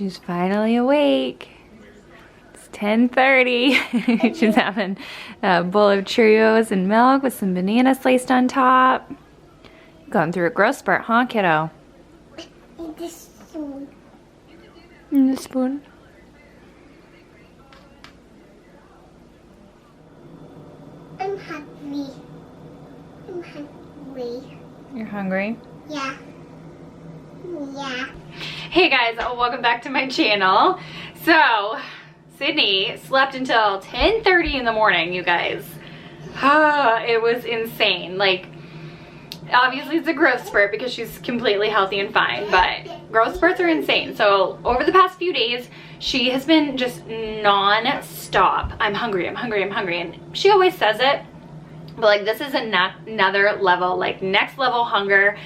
She's finally awake. It's 10:30. She's having a bowl of Cheerios and milk with some banana sliced on top. Going through a growth spurt, huh, kiddo? In the spoon. In the spoon. I'm hungry. I'm hungry. You're hungry? Yeah. Yeah. Hey guys, welcome back to my channel. So, Sydney slept until 10:30 in the morning, you guys. It was insane. Like, obviously it's a growth spurt because she's completely healthy and fine, but growth spurts are insane. So over the past few days, she has been just non-stop. I'm hungry, I'm hungry, I'm hungry. And she always says it, but like this is another level, like next level hunger.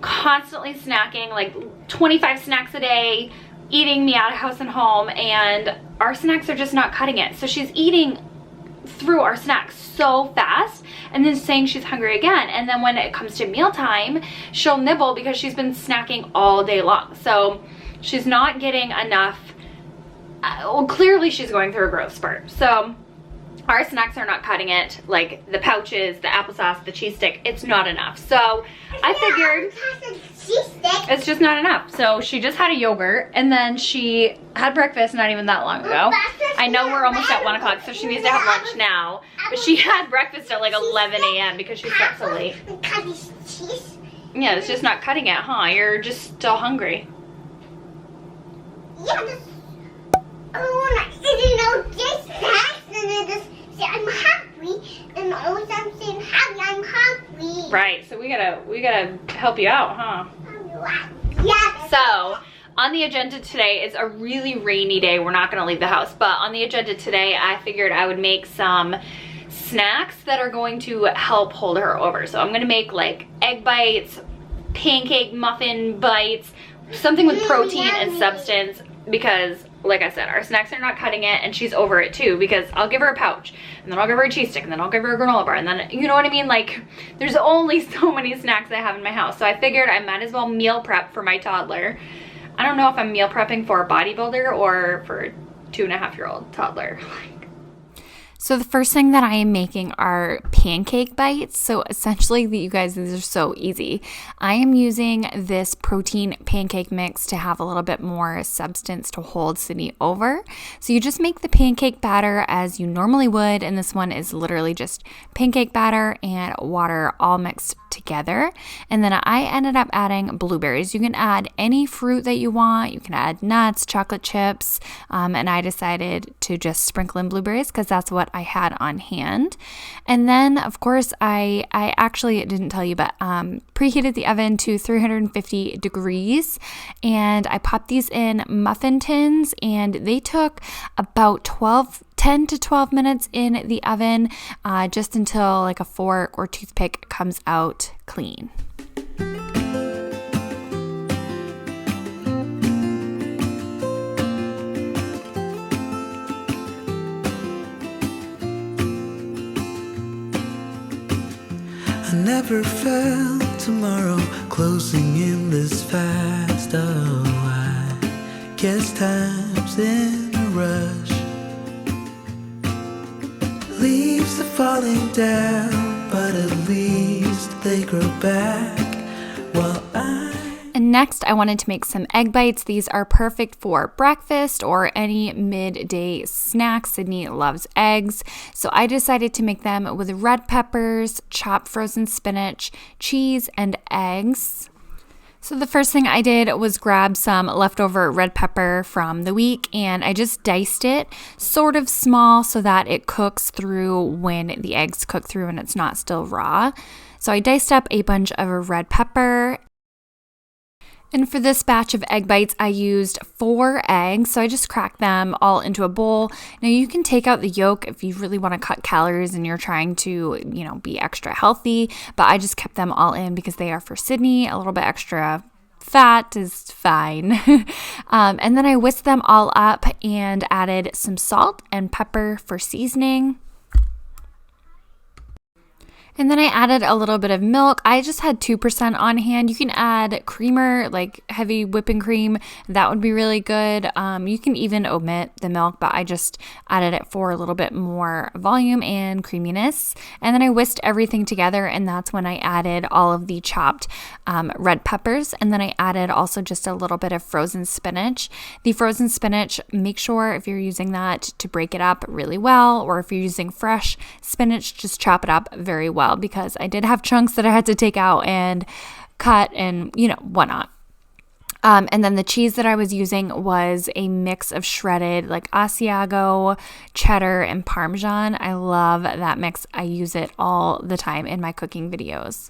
Constantly snacking, like 25 snacks a day, eating me out of house and home, and our snacks are just not cutting it. So she's eating through our snacks so fast and then saying she's hungry again, and then when it comes to mealtime she'll nibble because she's been snacking all day long. So she's not getting enough. Well, clearly she's going through a growth spurt. So our snacks are not cutting it, like the pouches, the applesauce, the cheese stick, it's not enough. So I figured it's just not enough. So she just had a yogurt, and then she had breakfast not even that long ago. I know we're almost at 1 o'clock, so she needs to have lunch now. But she had breakfast at like 11 a.m. because she slept so late. Yeah, it's just not cutting it, huh? You're just still hungry. Yeah, I'm hungry, and always I'm saying I'm hungry. Right, so we gotta help you out, huh? Yeah. So on the agenda today is a really rainy day. We're not gonna leave the house, but on the agenda today, I figured I would make some snacks that are going to help hold her over. So I'm gonna make like egg bites, pancake muffin bites, something with protein and substance, because like I said, our snacks are not cutting it, and she's over it too, because I'll give her a pouch, and then I'll give her a cheese stick, and then I'll give her a granola bar, and then, you know what I mean? Like, there's only so many snacks I have in my house. So I figured I might as well meal prep for my toddler. I don't know if I'm meal prepping for a bodybuilder or for a 2.5-year-old toddler. So the first thing that I am making are pancake bites. So essentially, you guys, these are so easy. I am using this protein pancake mix to have a little bit more substance to hold Sydney over. So you just make the pancake batter as you normally would, and this one is literally just pancake batter and water all mixed together. And then I ended up adding blueberries. You can add any fruit that you want. You can add nuts, chocolate chips, and I decided to just sprinkle in blueberries because that's what I had on hand. And then of course I actually didn't tell you, but preheated the oven to 350 degrees, and I popped these in muffin tins, and they took about 10 to 12 minutes in the oven, just until like a fork or toothpick comes out clean. I never felt tomorrow closing in this fast. Oh, I guess time's in a rush. Leaves are falling down, but at least they grow back while And next, I wanted to make some egg bites. These are perfect for breakfast or any midday snack. Sydney loves eggs, so I decided to make them with red peppers, chopped frozen spinach, cheese, and eggs. So the first thing I did was grab some leftover red pepper from the week, and I just diced it sort of small so that it cooks through when the eggs cook through and it's not still raw. So I diced up a bunch of red pepper. And for this batch of egg bites, I used 4 eggs, so I just cracked them all into a bowl. Now you can take out the yolk if you really want to cut calories and you're trying to, be extra healthy, but I just kept them all in because they are for Sydney. A little bit extra fat is fine. And then I whisked them all up and added some salt and pepper for seasoning. And then I added a little bit of milk. I just had 2% on hand. You can add creamer, like heavy whipping cream. That would be really good. You can even omit the milk, but I just added it for a little bit more volume and creaminess. And then I whisked everything together, and that's when I added all of the chopped red peppers. And then I added also just a little bit of frozen spinach. The frozen spinach, make sure if you're using that to break it up really well, or if you're using fresh spinach, just chop it up very well, because I did have chunks that I had to take out and cut and, whatnot. And then the cheese that I was using was a mix of shredded like Asiago, cheddar, and Parmesan. I love that mix. I use it all the time in my cooking videos.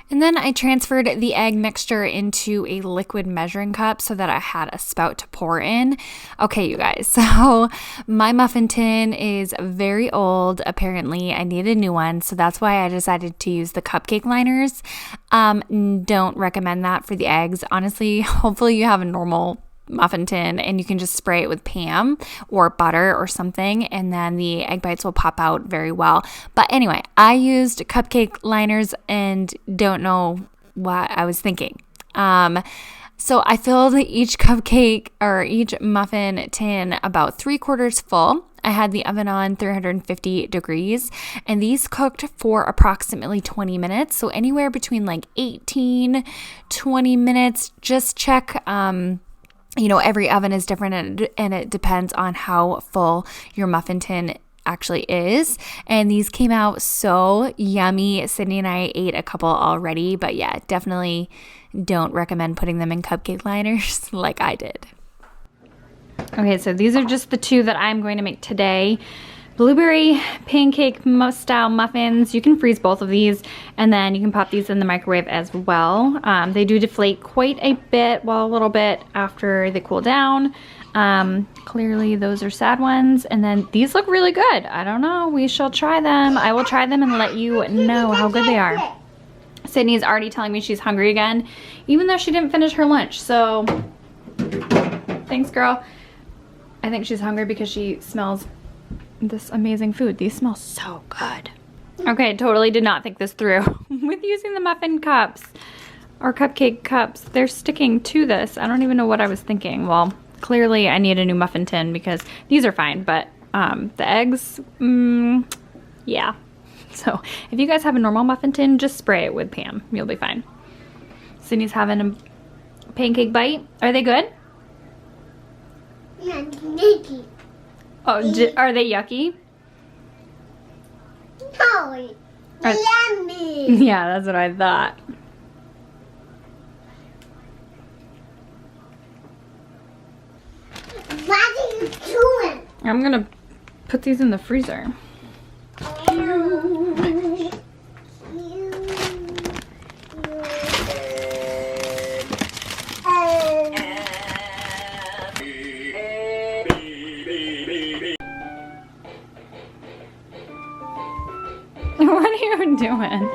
And then I transferred the egg mixture into a liquid measuring cup so that I had a spout to pour in. Okay, you guys, so my muffin tin is very old. Apparently, I need a new one, so that's why I decided to use the cupcake liners. Don't recommend that for the eggs. Honestly, hopefully you have a normal muffin tin and you can just spray it with Pam or butter or something, and then the egg bites will pop out very well. But anyway, I used cupcake liners and don't know what I was thinking. So I filled each cupcake or each muffin tin about 3/4 full. I had the oven on 350 degrees, and these cooked for approximately 20 minutes. So anywhere between like 18, 20 minutes. Just check, every oven is different, and it depends on how full your muffin tin actually is. And these came out so yummy. Sydney and I ate a couple already, but yeah, definitely don't recommend putting them in cupcake liners like I did. Okay, so these are just the two that I'm going to make today. Blueberry pancake style muffins. You can freeze both of these, and then you can pop these in the microwave as well. They do deflate quite a bit, well, a little bit after they cool down. Clearly those are sad ones, and then these look really good. I don't know, we shall try them. I will try them and let you know how good they are. Sydney's already telling me she's hungry again, even though she didn't finish her lunch, so thanks, girl. I think she's hungry because she smells this amazing food. These smell so good. Okay, totally did not think this through with using the muffin cups or cupcake cups. They're sticking to this. I don't even know what I was thinking. Well, clearly I need a new muffin tin because these are fine, but the eggs, yeah. So if you guys have a normal muffin tin, just spray it with Pam. You'll be fine. Sydney's having a pancake bite. Are they good? Oh, are they yucky? No, yummy. Yeah, that's what I thought. What are you doing? I'm gonna put these in the freezer. What are you doing?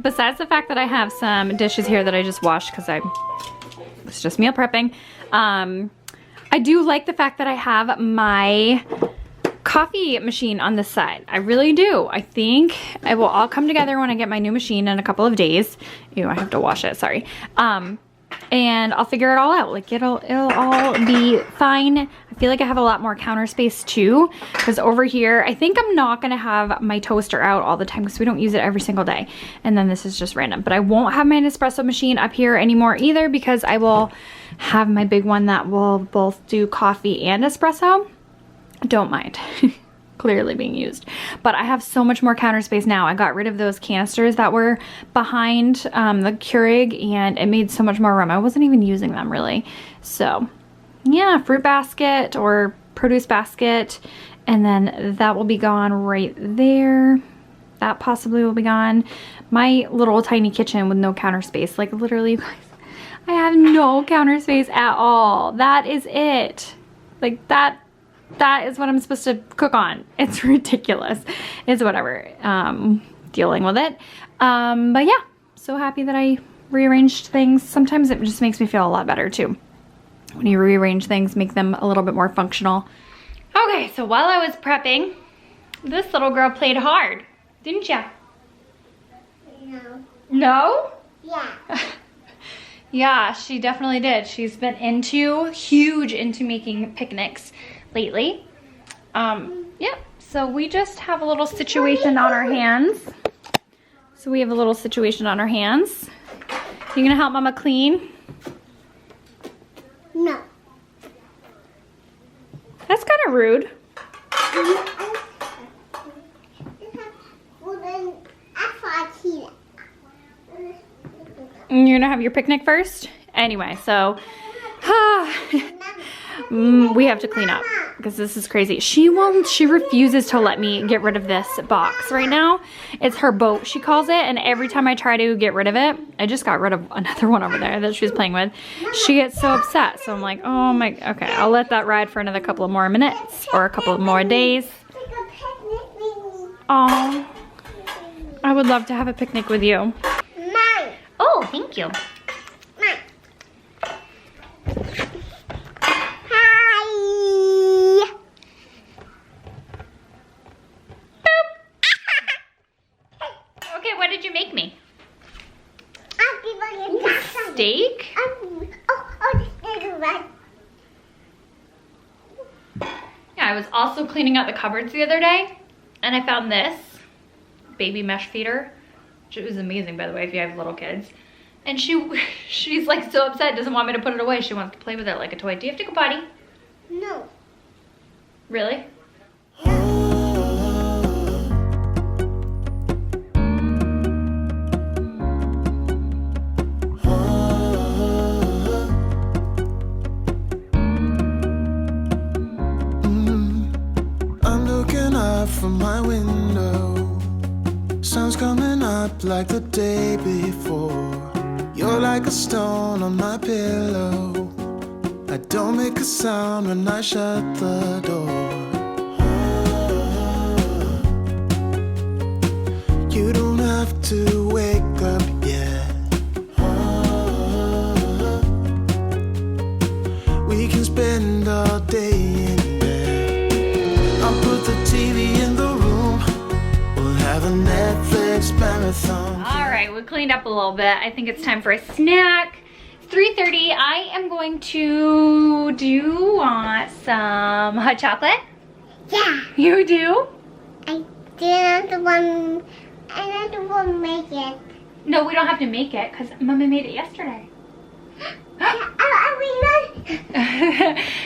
Besides the fact that I have some dishes here that I just washed because it's just meal prepping, I do like the fact that I have my coffee machine on this side. I really do. I think it will all come together when I get my new machine in a couple of days. Ew, I have to wash it, sorry. And I'll figure it all out. Like it'll all be fine. I feel like I have a lot more counter space too, because over here, I think I'm not gonna have my toaster out all the time because we don't use it every single day. And then this is just random, but I won't have my Nespresso machine up here anymore either because I will have my big one that will both do coffee and espresso. Don't mind. Clearly being used, but I have so much more counter space now. I got rid of those canisters that were behind the Keurig, and it made so much more room. I wasn't even using them really. So yeah, fruit basket or produce basket, and then that will be gone right there. That possibly will be gone. My little tiny kitchen with no counter space, like literally, guys, I have no counter space at all. That is it. Like that is what I'm supposed to cook on. It's ridiculous. It's whatever. Dealing with it. But yeah, so happy that I rearranged things. Sometimes it just makes me feel a lot better too. When you rearrange things, make them a little bit more functional. Okay, so while I was prepping, this little girl played hard. Didn't ya? No. No? Yeah. Yeah, she definitely did. She's been huge into making picnics lately. Yeah, so we just have a little situation on our hands. You gonna help Mama clean? No. That's kind of rude. You're gonna have your picnic first? Anyway, so we have to clean up because this is crazy. She refuses to let me get rid of this box right now. It's her boat, she calls it, and every time I try to get rid of it, I just got rid of another one over there that she was playing with. She gets so upset. So I'm like, oh my, okay, I'll let that ride for another couple of more minutes or a couple of more days. Oh, I would love to have a picnic with you. Mine. Oh, thank you. Mine. Hi. Okay, what did you make me? I'll give you that. Steak? Yeah, I was also cleaning out the cupboards the other day, and I found this baby mesh feeder, which was amazing, by the way, if you have little kids. And she's like so upset, doesn't want me to put it away. She wants to play with it like a toy. Do you have to go potty? No. Really? I'm looking up from my window. Sun's coming up like the day before. You're like a stone on my pillow. I don't make a sound when I shut the door. You don't have to wake up yet. We can spend all day in bed. I'll put the TV in the room. We'll have a Netflix marathon. All right, we cleaned up a little bit. I think it's time for a snack. It's 3:30. I am going to, do you want some hot chocolate? Yeah. You do? I didn't want to make it. No, we don't have to make it because Mama made it yesterday.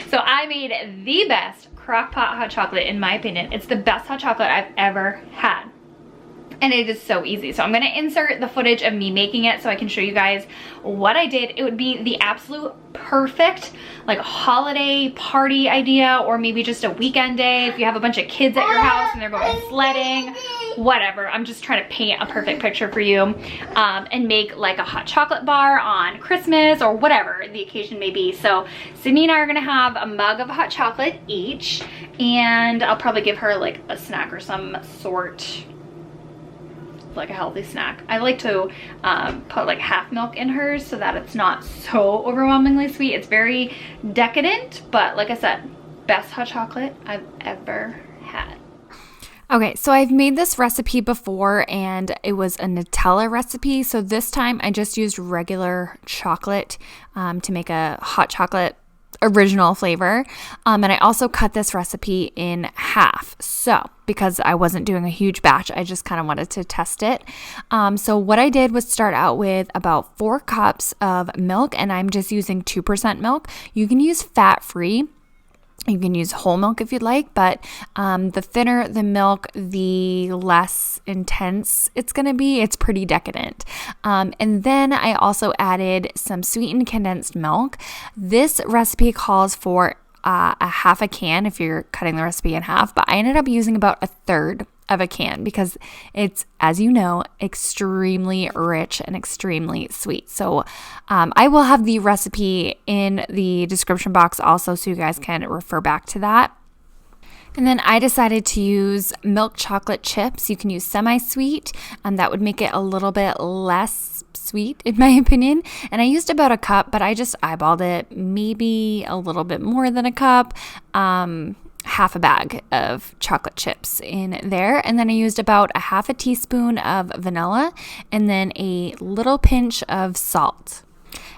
So I made the best Crockpot hot chocolate, in my opinion. It's the best hot chocolate I've ever had. And it is so easy. So I'm gonna insert the footage of me making it so I can show you guys what I did. It would be the absolute perfect like holiday party idea, or maybe just a weekend day if you have a bunch of kids at your house and they're going sledding, whatever. I'm just trying to paint a perfect picture for you, and make like a hot chocolate bar on Christmas or whatever the occasion may be. So Sydney and I are gonna have a mug of hot chocolate each, and I'll probably give her like a snack or some sort, like a healthy snack. I like to put like half milk in hers so that it's not so overwhelmingly sweet. It's very decadent, but like I said, best hot chocolate I've ever had. Okay, so I've made this recipe before and it was a Nutella recipe. So this time I just used regular chocolate to make a hot chocolate original flavor. And I also cut this recipe in half. So because I wasn't doing a huge batch, I just kind of wanted to test it. So what I did was start out with about 4 cups of milk, and I'm just using 2% milk. You can use fat-free. You can use whole milk if you'd like, but the thinner the milk, the less intense it's going to be. It's pretty decadent. And then I also added some sweetened condensed milk. This recipe calls for a half a can if you're cutting the recipe in half, but I ended up using about a third of a can because it's, as you know, extremely rich and extremely sweet. So I will have the recipe in the description box also so you guys can refer back to that. And then I decided to use milk chocolate chips. You can use semi-sweet, that would make it a little bit less sweet in my opinion. And I used about a cup, but I just eyeballed it, maybe a little bit more than a cup. half a bag of chocolate chips in there. And then I used about a half a teaspoon of vanilla and then a little pinch of salt.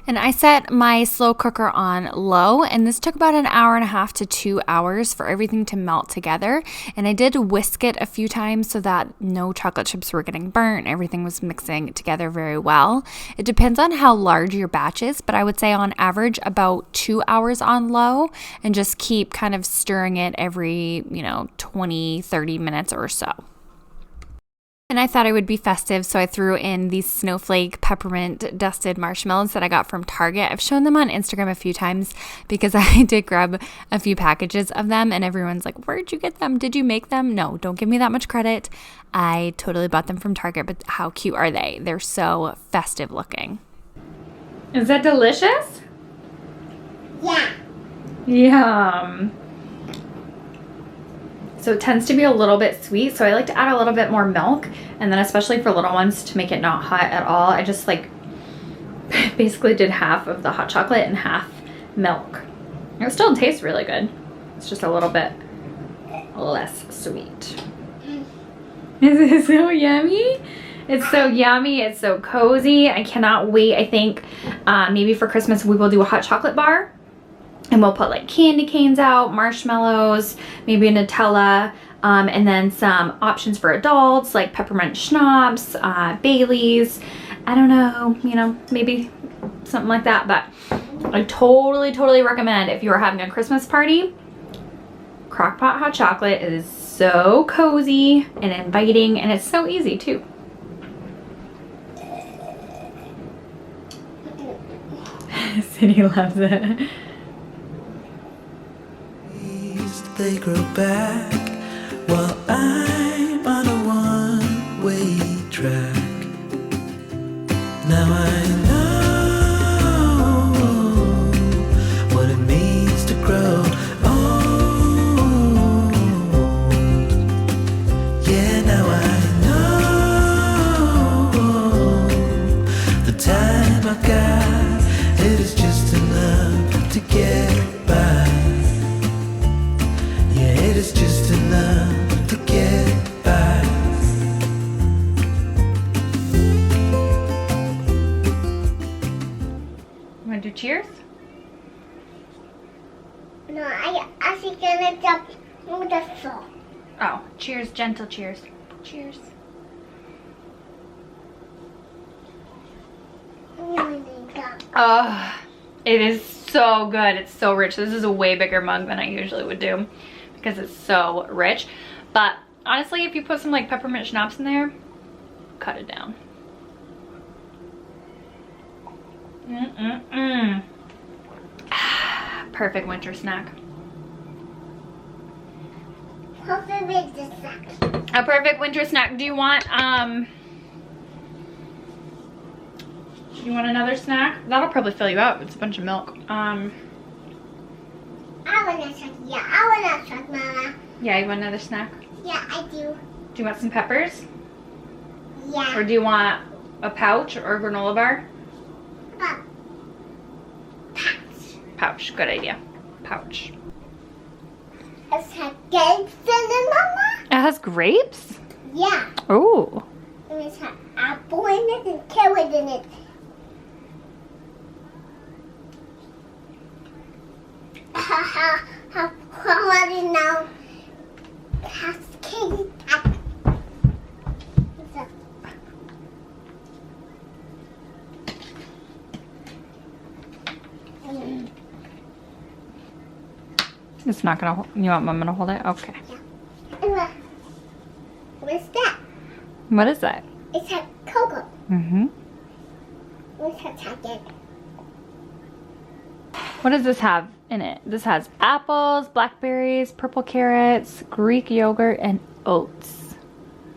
And I set my slow cooker on low, and this took about an hour and a half to 2 hours for everything to melt together. And I did whisk it a few times so that no chocolate chips were getting burnt. Everything was mixing together very well. It depends on how large your batch is, but I would say on average about 2 hours on low, and just keep kind of stirring it every, 20, 30 minutes or so. And I thought it would be festive, so I threw in these snowflake peppermint dusted marshmallows that I got from Target. I've shown them on Instagram a few times because I did grab a few packages of them, and everyone's like, where'd you get them? Did you make them? No, don't give me that much credit. I totally bought them from Target, but how cute are they? They're so festive looking. Is that delicious? Yeah. Yum. So it tends to be a little bit sweet, so I like to add a little bit more milk, and then especially for little ones to make it not hot at all, I just like basically did half of the hot chocolate and half milk. It still tastes really good. It's just a little bit less sweet. Is it so yummy? It's so yummy. It's so cozy. I cannot wait. I think maybe for Christmas we will do a hot chocolate bar. And we'll put like candy canes out, marshmallows, maybe a Nutella, and then some options for adults like peppermint schnapps, Baileys. I don't know, maybe something like that. But I totally recommend if you are having a Christmas party, Crockpot hot chocolate. It is so cozy and inviting, and it's so easy too. Cindy loves it. They grow back while I'm on a one-way track. Now I know what it means to grow old. Yeah, now I know the time I've got, it is just enough to get by. It is just enough to get by. Want to do cheers? No, I actually gonna jump with the salt. Oh, cheers, gentle cheers. Cheers. Oh, it is so good. It's so rich. This is a way bigger mug than I usually would do because it's so rich. But honestly, if you put some like peppermint schnapps in there, cut it down. Perfect winter snack. Perfect winter snack. A perfect winter snack. Do you want you want another snack? That'll probably fill you up. It's a bunch of milk. I want a snack. Yeah, I want a snack, Mama. Yeah, you want another snack? Yeah, I do. Do you want some peppers? Yeah. Or do you want a pouch or a granola bar? Pouch. Pouch. Good idea. Pouch. It has grapes in it, Mama? It has grapes? Yeah. Ooh. And it has apple in it and carrot in it. Have quality now. Has candy apple. It's not gonna. You want Mama to hold it? Okay. Yeah. What's that? What is that? It's a cocoa. Mm-hmm. What's a chocolate? What does this have in it? This has apples, blackberries, purple carrots, Greek yogurt, and oats.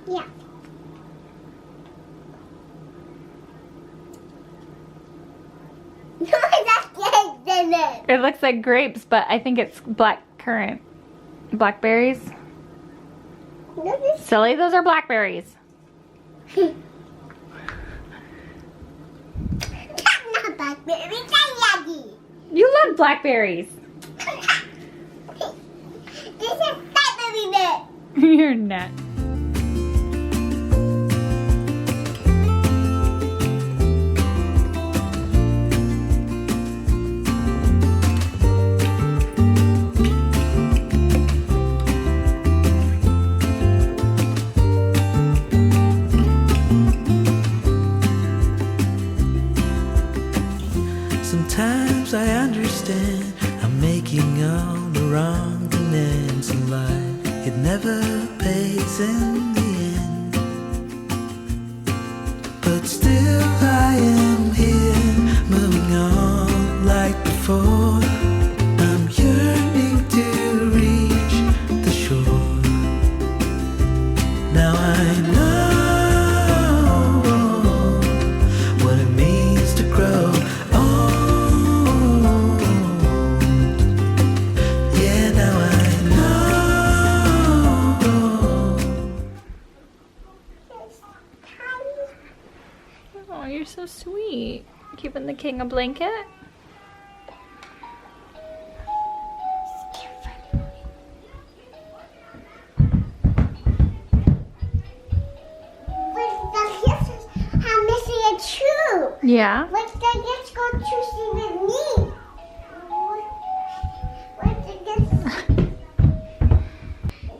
Yeah. No, that's grapes in it. It looks like grapes, but I think it's black currant. Blackberries? No, this Silly, those are blackberries. That's not blackberry. That's yummy. You love blackberries. This is family net. You're net. Sometimes I understand I'm making all the wrong demands in life. It never pays in the end, but still I am here, moving on like before. I'm yearning to reach the shore. Now I know what it means to grow. Oh, you're so sweet. Giving the king a blanket. I'm missing a true. Yeah. What's the guest going to see with me? What's the guest?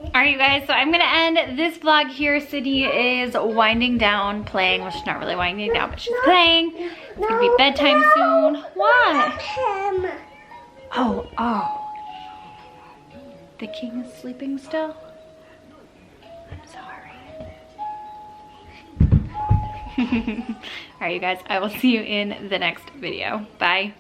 Alright, you guys, so I'm gonna end this vlog here. Sydney is winding down, playing. Well, she's not really winding down, but she's playing. It's gonna be bedtime soon. What? Oh. The king is sleeping still? I'm sorry. Alright, you guys, I will see you in the next video. Bye.